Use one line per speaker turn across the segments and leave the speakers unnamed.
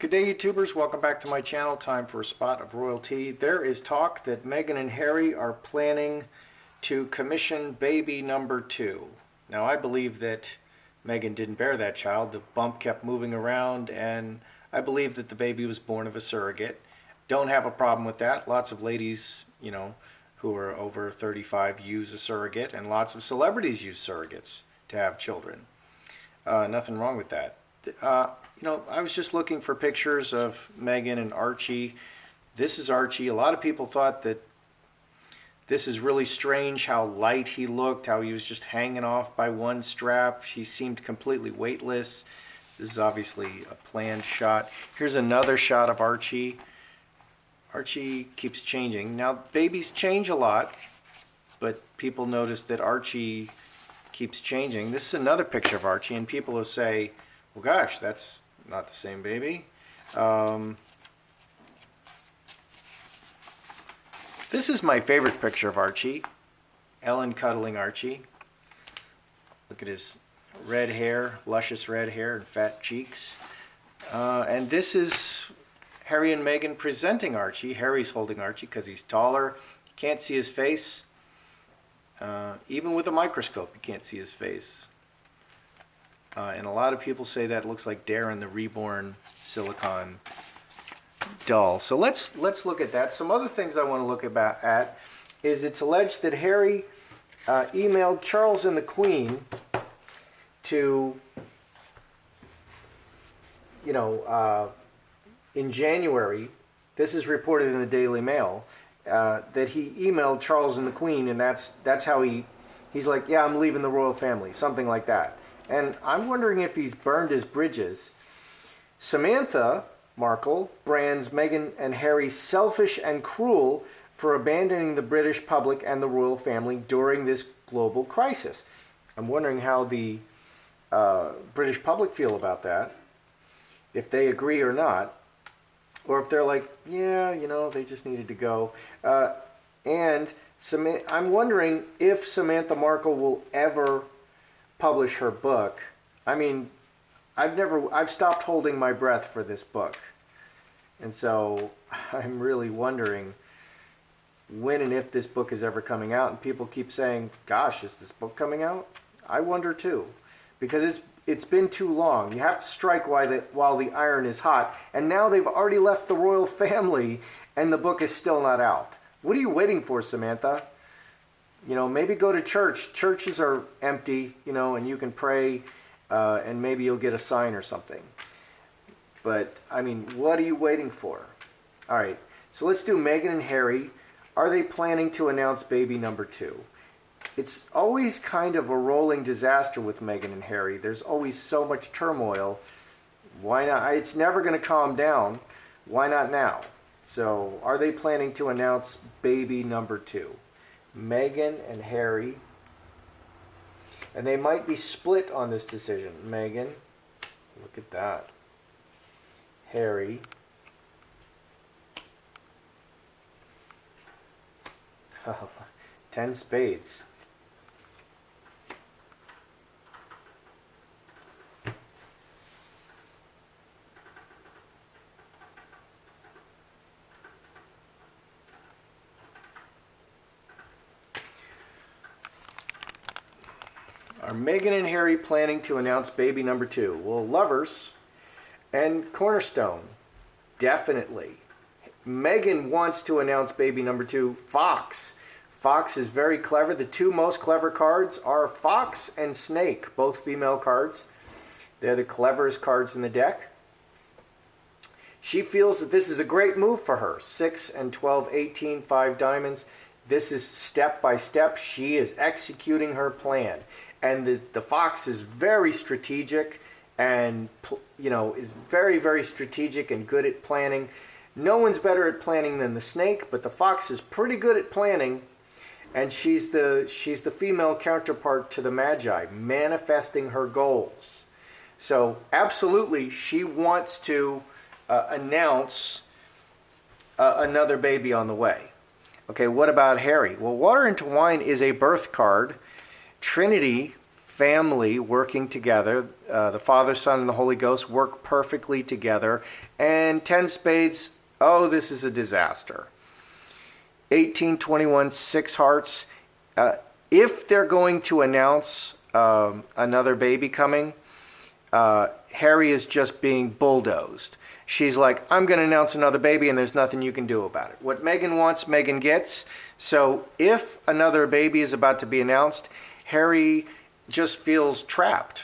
Good day, YouTubers. Welcome back to my channel. Time for a spot of royalty. There is talk that Meghan and Harry are planning to commission baby number 2. Now, I believe that Meghan didn't bear that child. The bump kept moving around, and I believe that the baby was born of a surrogate. Don't have a problem with that. Lots of ladies, who are over 35 use a surrogate, and lots of celebrities use surrogates to have children. Nothing wrong with that. I was just looking for pictures of Meghan and Archie. This is Archie. A lot of people thought that this is really strange how light he looked, how he was just hanging off by one strap. He seemed completely weightless. This is obviously a planned shot. Here's another shot of Archie. Archie keeps changing. Now, babies change a lot, but people notice that Archie keeps changing. This is another picture of Archie, and people will say, well, gosh, that's not the same baby. This is my favorite picture of Archie. Ellen cuddling Archie. Look at his red hair, luscious red hair and fat cheeks. And this is Harry and Meghan presenting Archie. Harry's holding Archie because he's taller. You can't see his face. Even with a microscope, you can't see his face. And a lot of people say that looks like Darren, the reborn silicone doll. So let's look at that. Some other things I want to look at is it's alleged that Harry emailed Charles and the Queen to, in January. This is reported in the Daily Mail that he emailed Charles and the Queen, and that's how he's like, yeah, I'm leaving the royal family, something like that. And I'm wondering if he's burned his bridges. Samantha Markle brands Meghan and Harry selfish and cruel for abandoning the British public and the royal family during this global crisis. I'm wondering how the British public feel about that, if they agree or not, or if they're like, yeah, they just needed to go. And I'm wondering if Samantha Markle will ever publish her book. I mean, I've stopped holding my breath for this book. And so I'm really wondering when and if this book is ever coming out. And people keep saying, gosh, is this book coming out? I wonder too, because it's been too long. You have to strike while the iron is hot. And now they've already left the royal family and the book is still not out. What are you waiting for, Samantha? Maybe go to church. Churches are empty, and you can pray, and maybe you'll get a sign or something. But, I mean, what are you waiting for? All right, so let's do Meghan and Harry. Are they planning to announce baby number 2? It's always kind of a rolling disaster with Meghan and Harry. There's always so much turmoil. Why not? It's never going to calm down. Why not now? So, are they planning to announce baby number 2? Meghan and Harry, and they might be split on this decision. Meghan, look at that. Harry, oh, 10 spades. Are Meghan and Harry planning to announce baby number 2? Well, Lovers and Cornerstone, definitely. Meghan wants to announce baby number 2. Fox. Fox is very clever. The two most clever cards are Fox and Snake, both female cards. They're the cleverest cards in the deck. She feels that this is a great move for her. 6 and 12, 18, 5 diamonds. This is step by step. She is executing her plan. And the Fox is very strategic and, is very, very strategic and good at planning. No one's better at planning than the Snake, but the Fox is pretty good at planning. And she's the female counterpart to the Magi, manifesting her goals. So absolutely, she wants to announce another baby on the way. Okay, what about Harry? Well, Water into Wine is a birth card. Trinity family working together. The Father, Son, and the Holy Ghost work perfectly together. And 10 spades, oh, this is a disaster. 18, 21, 6 hearts. If they're going to announce another baby coming, Harry is just being bulldozed. She's like, I'm going to announce another baby and there's nothing you can do about it. What Meghan wants, Meghan gets. So if another baby is about to be announced, Harry just feels trapped.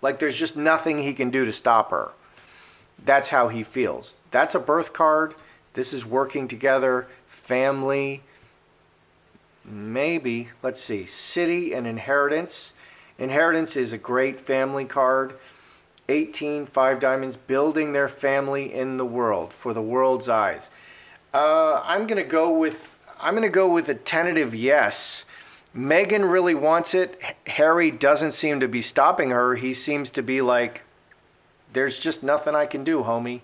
Like there's just nothing he can do to stop her. That's how he feels. That's a birth card. This is working together, family, maybe, let's see, city and inheritance. Inheritance is a great family card. 18, 5 diamonds, building their family in the world for the world's eyes. I'm gonna go with a tentative yes. Meghan really wants it. Harry doesn't seem to be stopping her. He seems to be like, there's just nothing I can do, homie.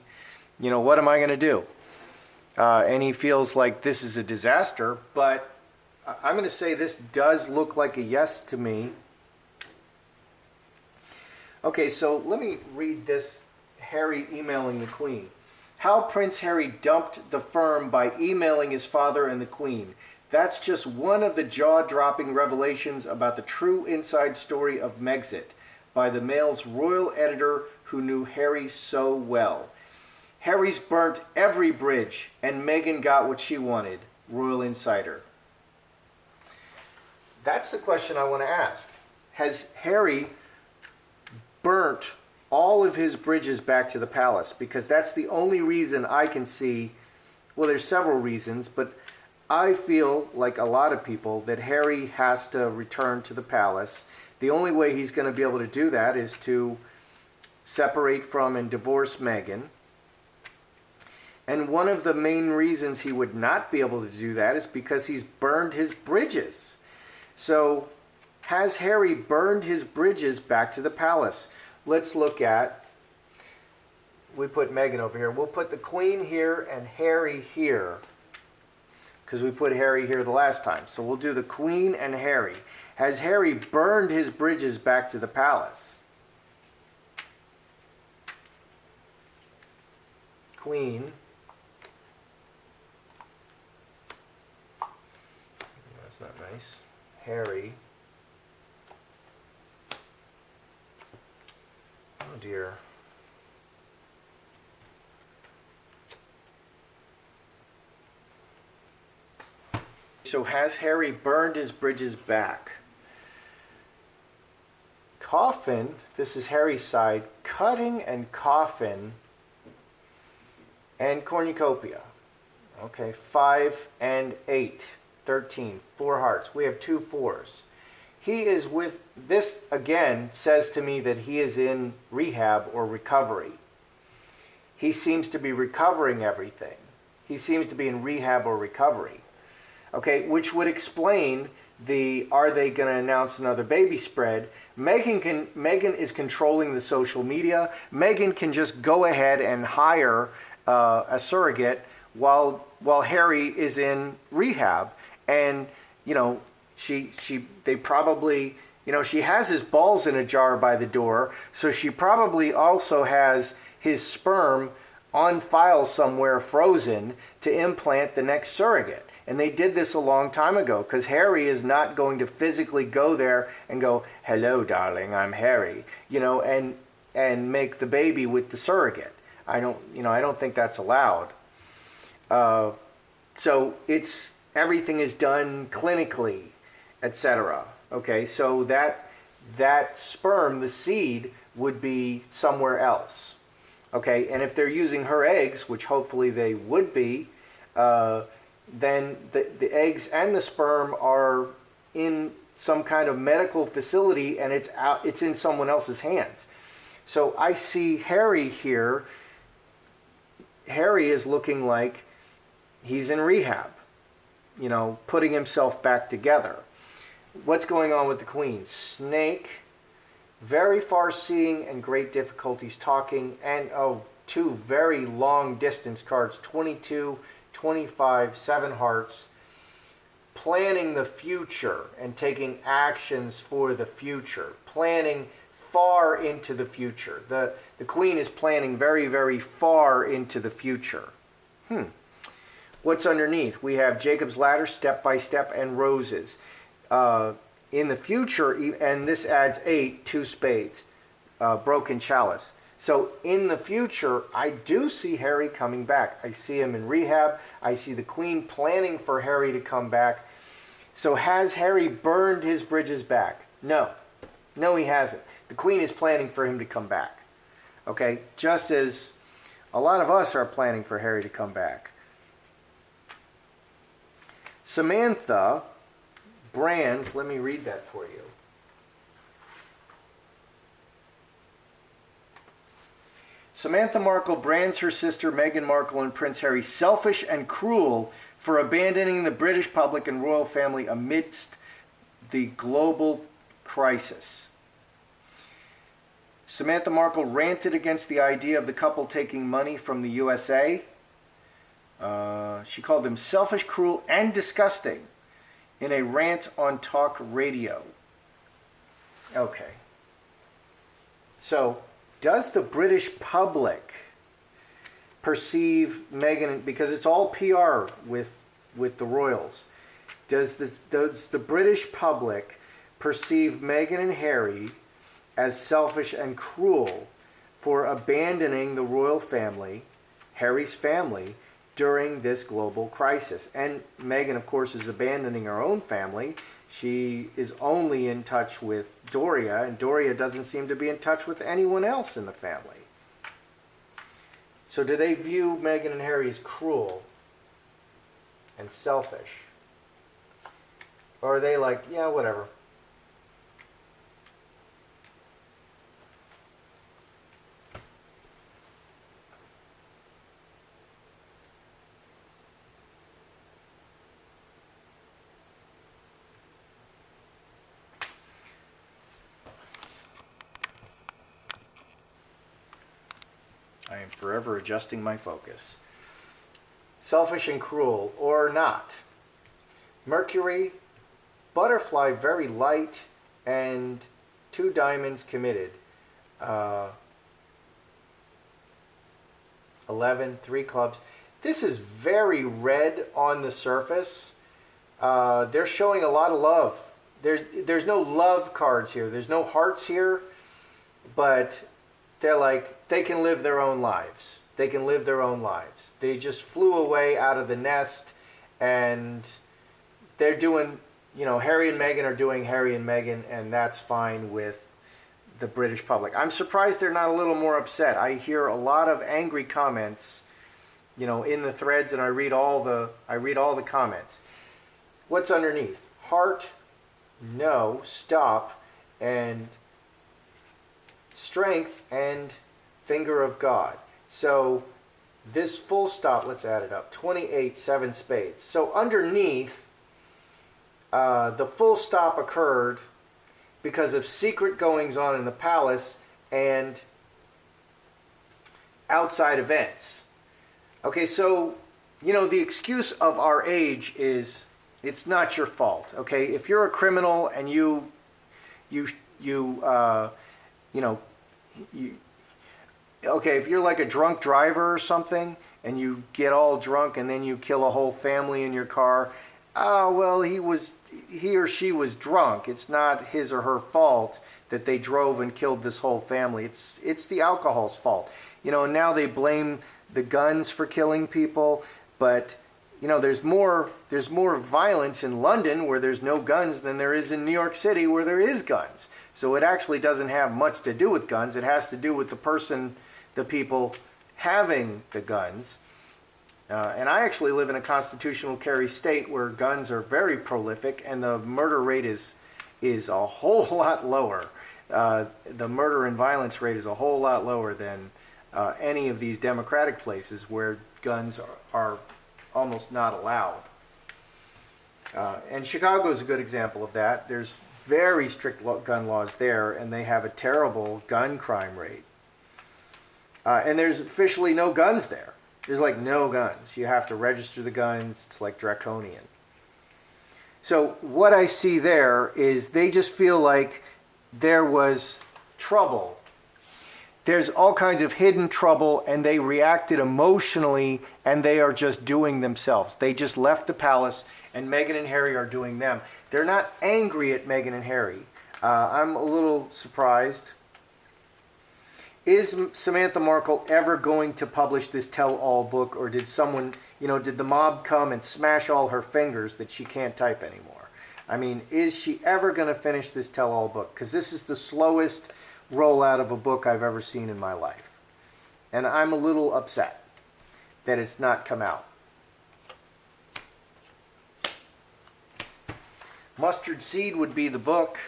You know, what am I gonna do? And he feels like this is a disaster, but I'm gonna say this does look like a yes to me. Okay, so let me read this Harry emailing the Queen. How Prince Harry dumped the firm by emailing his father and the Queen. That's just one of the jaw-dropping revelations about the true inside story of Megxit by the Mail's royal editor who knew Harry so well. Harry's burnt every bridge and Meghan got what she wanted. Royal Insider. That's the question I want to ask. Has Harry burnt all of his bridges back to the palace? Because that's the only reason I can see. Well, there's several reasons, but I feel like a lot of people that Harry has to return to the palace. The only way he's going to be able to do that is to separate from and divorce Meghan. And one of the main reasons he would not be able to do that is because he's burned his bridges. So has Harry burned his bridges back to the palace? Let's look at, we put Meghan over here. We'll put the Queen here and Harry here because we put Harry here the last time. So we'll do the Queen and Harry. Has Harry burned his bridges back to the palace? Queen. That's not nice. Harry. Oh dear. So has Harry burned his bridges back? Coffin, this is Harry's side, cutting and coffin and cornucopia. Okay, 5 and 8, 13, 4 hearts. We have 2 4s. He is with, this again says to me that he is in rehab or recovery. He seems to be recovering everything. He seems to be in rehab or recovery. Okay, which would explain the, are they going to announce another baby spread? Meghan is controlling the social media. Meghan can just go ahead and hire a surrogate while Harry is in rehab. And, you know, they probably, you know, she has his balls in a jar by the door, so she probably also has his sperm on file somewhere frozen to implant the next surrogate. And they did this a long time ago because Harry is not going to physically go there and go, hello, darling, I'm Harry, you know, and make the baby with the surrogate. I don't think that's allowed. So it's, everything is done clinically, etc. Okay, so that sperm, the seed, would be somewhere else. Okay, and if they're using her eggs, which hopefully they would be, then the eggs and the sperm are in some kind of medical facility and it's in someone else's hands. So I see Harry here. Harry is looking like he's in rehab, you know, putting himself back together. What's going on with the Queen? Snake, very far-seeing and great difficulties talking, and 2 very long distance cards, 22, 25, 7 hearts. planning the future and taking actions for the future, planning far into the future. The Queen is planning very, very far into the future. What's underneath? We have Jacob's ladder, step by step, and roses. In the future, and this adds 8, 2 spades, broken chalice. So in the future, I do see Harry coming back. I see him in rehab. I see the Queen planning for Harry to come back. So has Harry burned his bridges back? No. No, he hasn't. The Queen is planning for him to come back. Okay? Just as a lot of us are planning for Harry to come back. Samantha brands, let me read that for you. Samantha Markle brands her sister Meghan Markle and Prince Harry selfish and cruel for abandoning the British public and royal family amidst the global crisis. Samantha Markle ranted against the idea of the couple taking money from the USA. She called them selfish, cruel, and disgusting in a rant on talk radio. Okay. So, does the British public perceive Meghan, because it's all PR with the royals, does the British public perceive Meghan and Harry as selfish and cruel for abandoning the royal family, Harry's family, during this global crisis? And Meghan, of course, is abandoning her own family. She is only in touch with Doria, and Doria doesn't seem to be in touch with anyone else in the family. So do they view Meghan and Harry as cruel and selfish? Or are they like, yeah, whatever? I am forever adjusting my focus. Selfish and cruel, or not. Mercury, butterfly very light, and 2 diamonds committed. 11, 3 clubs. This is very red on the surface. They're showing a lot of love. There's no love cards here. There's no hearts here, but they're like, they can live their own lives. They can live their own lives. They just flew away out of the nest, and they're doing, Harry and Meghan are doing Harry and Meghan, and that's fine with the British public. I'm surprised they're not a little more upset. I hear a lot of angry comments, in the threads, and I read all the comments. What's underneath? Heart, no, stop, and strength, and finger of God. So this full stop, let's add it up, 28, 7 spades. So underneath, the full stop occurred because of secret goings on in the palace and outside events. Okay, so, the excuse of our age is, it's not your fault, okay? If you're a criminal and okay, if you're like a drunk driver or something, and you get all drunk and then you kill a whole family in your car, well, he or she was drunk. It's not his or her fault that they drove and killed this whole family. It's the alcohol's fault. And now they blame the guns for killing people, but there's more violence in London where there's no guns than there is in New York City where there is guns. So it actually doesn't have much to do with guns. It has to do with the people having the guns. And I actually live in a constitutional carry state where guns are very prolific, and the murder rate is a whole lot lower. The murder and violence rate is a whole lot lower than any of these democratic places where guns are almost not allowed. And Chicago is a good example of that. There's very strict gun laws there, and they have a terrible gun crime rate. And there's officially no guns there. There's like no guns. You have to register the guns. It's like draconian. So what I see there is they just feel like there was trouble. There's all kinds of hidden trouble, and they reacted emotionally, and they are just doing themselves. They just left the palace, and Meghan and Harry are doing them. They're not angry at Meghan and Harry. I'm a little surprised. Is Samantha Markle ever going to publish this tell-all book, or did someone, did the mob come and smash all her fingers that she can't type anymore? I mean, is she ever going to finish this tell-all book? Because this is the slowest rollout of a book I've ever seen in my life. And I'm a little upset that it's not come out. Mustard Seed would be the book.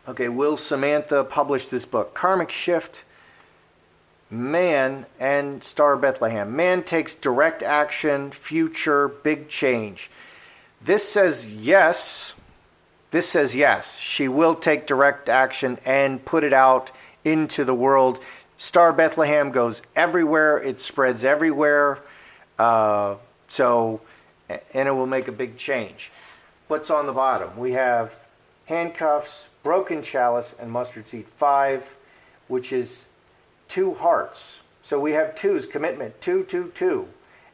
Okay, will Samantha publish this book? Karmic Shift, Man, and Star Bethlehem. Man takes direct action, future, big change. This says yes. This says yes. She will take direct action and put it out into the world. Star Bethlehem goes everywhere. It spreads everywhere. And it will make a big change. What's on the bottom? We have handcuffs, broken chalice, and mustard seed. 5, which is 2 hearts. So we have 2's commitment, 2, 2, 2.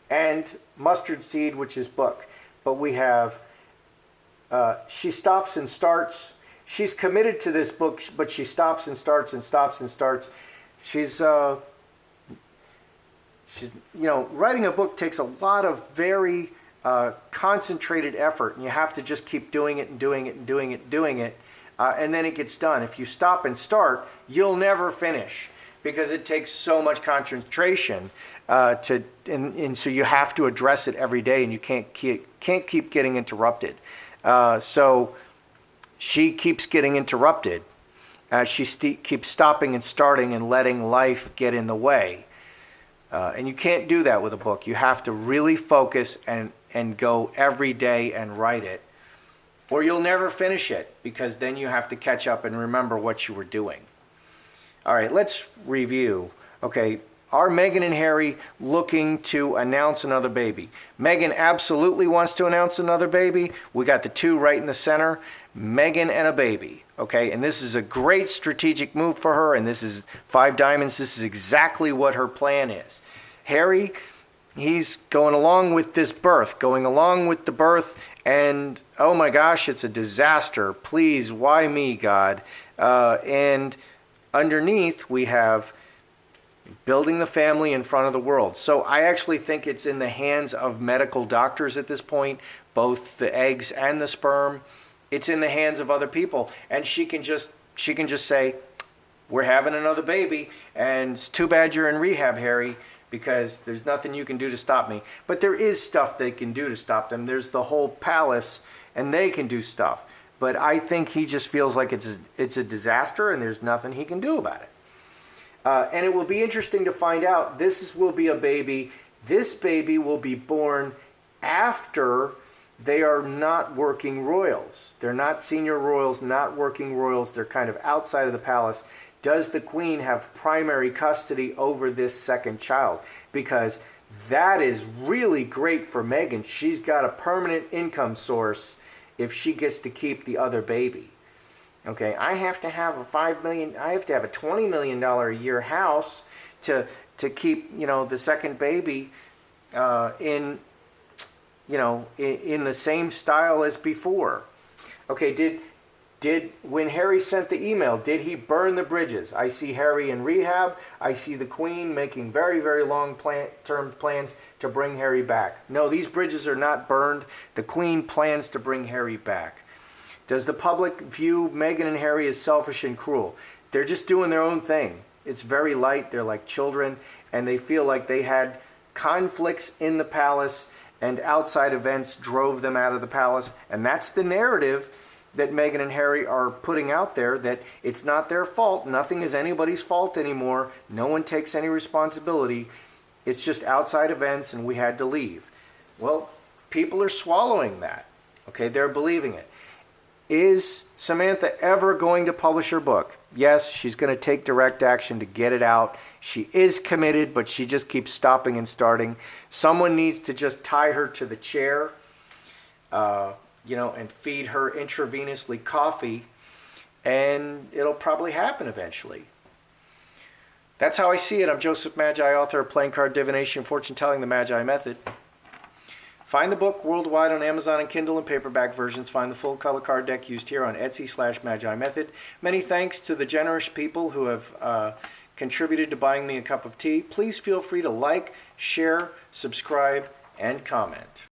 And mustard seed, which is book. But we have, she stops and starts. She's committed to this book, but she stops and starts and stops and starts. She's writing a book takes a lot of very concentrated effort, and you have to just keep doing it and doing it and doing it and doing it, and then it gets done. If you stop and start, you'll never finish because it takes so much concentration and so you have to address it every day, and you can't keep getting interrupted. So she keeps getting interrupted. She keeps stopping and starting and letting life get in the way. And you can't do that with a book. You have to really focus and go every day and write it, or you'll never finish it, because then you have to catch up and remember what you were doing. All right, let's review. Okay, are Meghan and Harry looking to announce another baby? Meghan absolutely wants to announce another baby. We got the 2 right in the center, Meghan and a baby. Okay, and this is a great strategic move for her, and this is 5 diamonds. This is exactly what her plan is. Harry, he's going along with this birth, and oh my gosh, it's a disaster. Please, why me, God? And underneath, we have building the family in front of the world. So I actually think it's in the hands of medical doctors at this point, both the eggs and the sperm. It's in the hands of other people, and she can just say, we're having another baby, and it's too bad you're in rehab, Harry, because there's nothing you can do to stop me. But there is stuff they can do to stop them. There's the whole palace, and they can do stuff. But I think he just feels like it's a disaster, and there's nothing he can do about it. And it will be interesting to find out. This will be a baby. This baby will be born after they are not working royals. They're not senior royals, not working royals. They're kind of outside of the palace. Does the queen have primary custody over this second child? Because that is really great for Meghan. She's got a permanent income source if she gets to keep the other baby. Okay, I have to have a $20 million a year house to keep, the second baby in the same style as before. Okay, when Harry sent the email, did he burn the bridges? I see Harry in rehab. I see the Queen making very, very long-term plans to bring Harry back. No, these bridges are not burned. The Queen plans to bring Harry back. Does the public view Meghan and Harry as selfish and cruel? They're just doing their own thing. It's very light. They're like children, and they feel like they had conflicts in the palace, and outside events drove them out of the palace. And that's the narrative that Meghan and Harry are putting out there, that it's not their fault. Nothing is anybody's fault anymore. No one takes any responsibility. It's just outside events, and we had to leave. Well, people are swallowing that. Okay, they're believing it. Is Samantha ever going to publish her book? Yes, she's going to take direct action to get it out. She is committed, but she just keeps stopping and starting. Someone needs to just tie her to the chair, and feed her intravenously coffee, and it'll probably happen eventually. That's how I see it. I'm Joseph Magi, author of Playing Card Divination, Fortune Telling, the Magi Method. Find the book worldwide on Amazon and Kindle and paperback versions. Find the full color card deck used here on Etsy/Magi Method. Many thanks to the generous people who have contributed to buying me a cup of tea. Please feel free to like, share, subscribe, and comment.